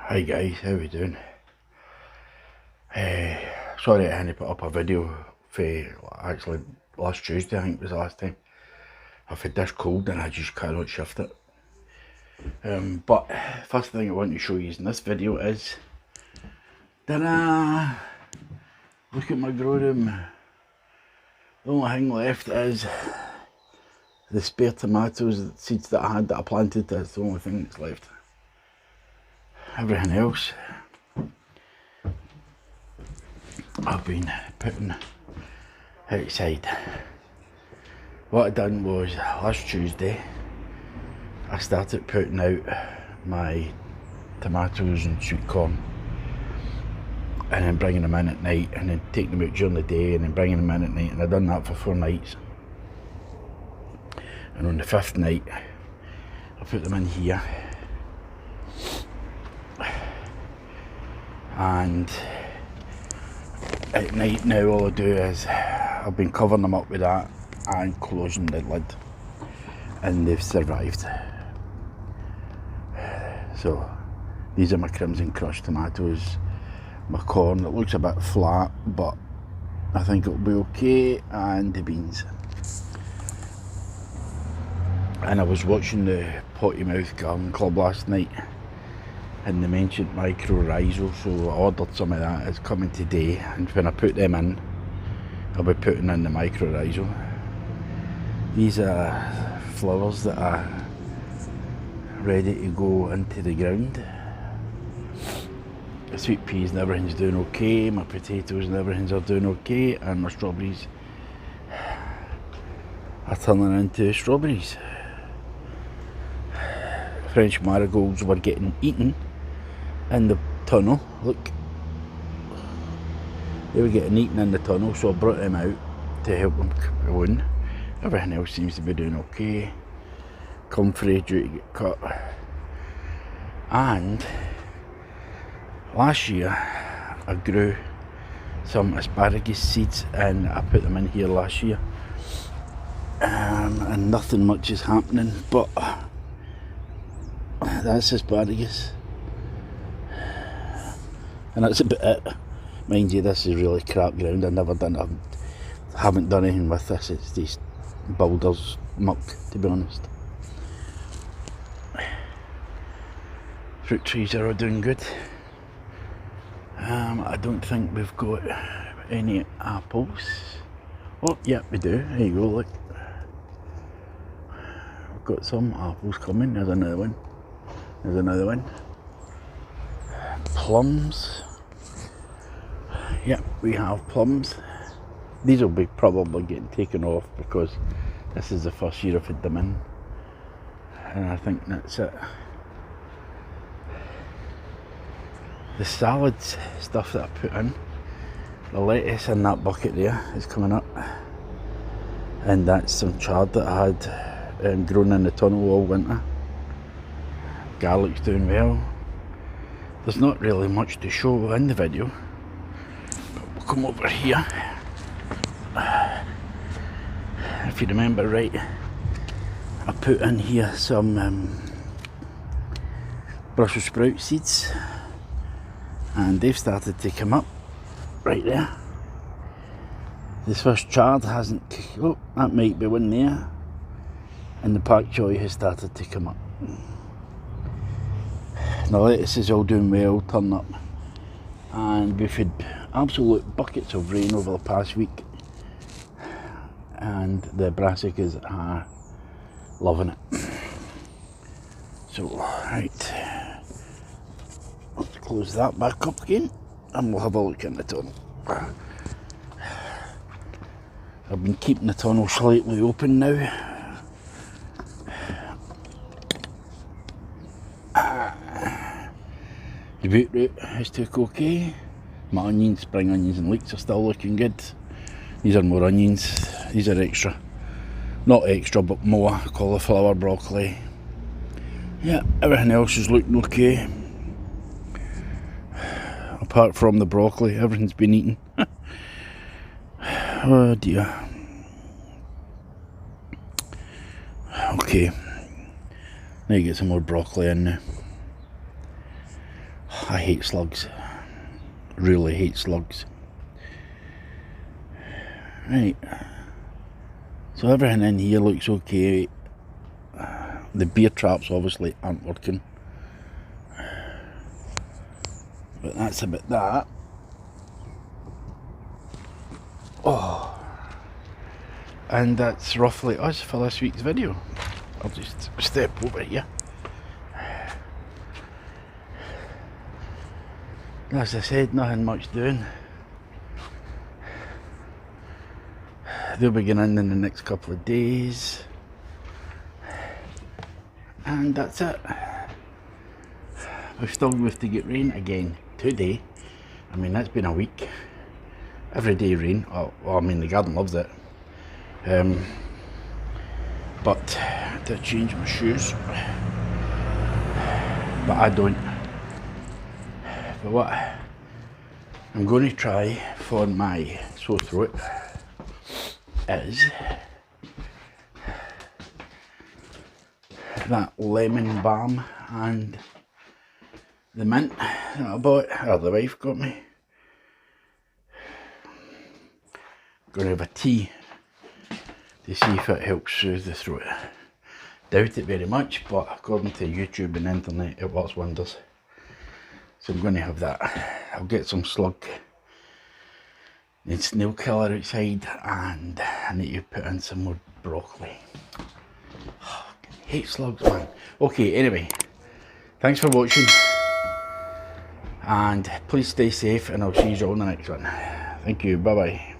Hi guys, how we doing? Sorry I hadn't put up a video for actually last Tuesday, I think was the last time. I've had this cold and I just cannot shift it. But first thing I want to show you in this video is, ta-da! Look at my grow room. The only thing left is the spare tomatoes, the seeds that I had that I planted. That's the only thing that's left. Everything else I've been putting outside. What I done was last Tuesday I started putting out my tomatoes and sweet corn and then bringing them in at night and then taking them out during the day and then bringing them in at night, and I done that for 4 nights. And on the 5th night I put them in here, and at night now all I do is I've been covering them up with that and closing the lid, and they've survived. So these are my Crimson Crush tomatoes, my corn. It looks a bit flat but I think it'll be okay, and the beans. And I was watching the Potty Mouth Garden Club last night and they mentioned mycorrhizal, so I ordered some of that. It's coming today, and when I put them in I'll be putting in the mycorrhizal. These are flowers that are ready to go into the ground. The sweet peas and everything's doing okay, my potatoes and everything's are doing okay, and my strawberries are turning into strawberries. French marigolds were getting eaten in the tunnel, look. They were getting eaten in the tunnel, so I brought them out to help them going. Everything else seems to be doing okay. Comfrey due to get cut. And last year I grew some asparagus seeds and I put them in here last year, and nothing much is happening, but that's asparagus and that's about it. Mind you, this is really crap ground. I haven't done anything with this. It's these boulders muck, to be honest. Fruit trees are all doing good. I don't think we've got any apples. Oh, yeah, we do. There you go, look. We've got some apples coming. There's another one. There's another one. Plums. Yeah, we have plums. These will be probably getting taken off because this is the first year I've had them in. And I think that's it. The salad stuff that I put in, the lettuce in that bucket there is coming up, and that's some chard that I had grown in the tunnel all winter. Garlic's doing well. There's not really much to show in the video, but we'll come over here. If you remember right, I put in here some Brussels sprout seeds, and they've started to come up right there. This first chard hasn't, oh, that might be one there, and the pak choi has started to come up. The lettuce is all doing well, turning up, and we've had absolute buckets of rain over the past week, and the brassicas are loving it. So, right, let's close that back up again and we'll have a look in the tunnel. I've been keeping the tunnel slightly open now. The beetroot has took okay. My onions, spring onions and leeks are still looking good. These are more onions. These are extra. Not extra, but more. Cauliflower, broccoli. Yeah, everything else is looking okay. Apart from the broccoli, everything's been eaten. Oh dear. Okay. Now you get some more broccoli in now. I hate slugs. Really hate slugs. Right. So everything in here looks okay. The beer traps obviously aren't working. But that's about that. Oh. And that's roughly us for this week's video. I'll just step over here. As I said, nothing much doing. They'll be getting in the next couple of days. And that's it. We're still with to get rain again today. I mean, that's been a week. Every day rain. Oh, well, I mean, the garden loves it. But I did change my shoes. But I don't. But what I'm going to try for my sore throat is that lemon balm and the mint that I bought, or the wife got me. Going to have a tea to see if it helps soothe the throat. Doubt it very much, but according to YouTube and internet it works wonders. So I'm going to have that. I'll get some slug and snail killer outside, and I need to put in some more broccoli. Oh, I hate slugs, man. Okay, anyway, thanks for watching, and please stay safe, and I'll see you all in the next one. Thank you, bye bye.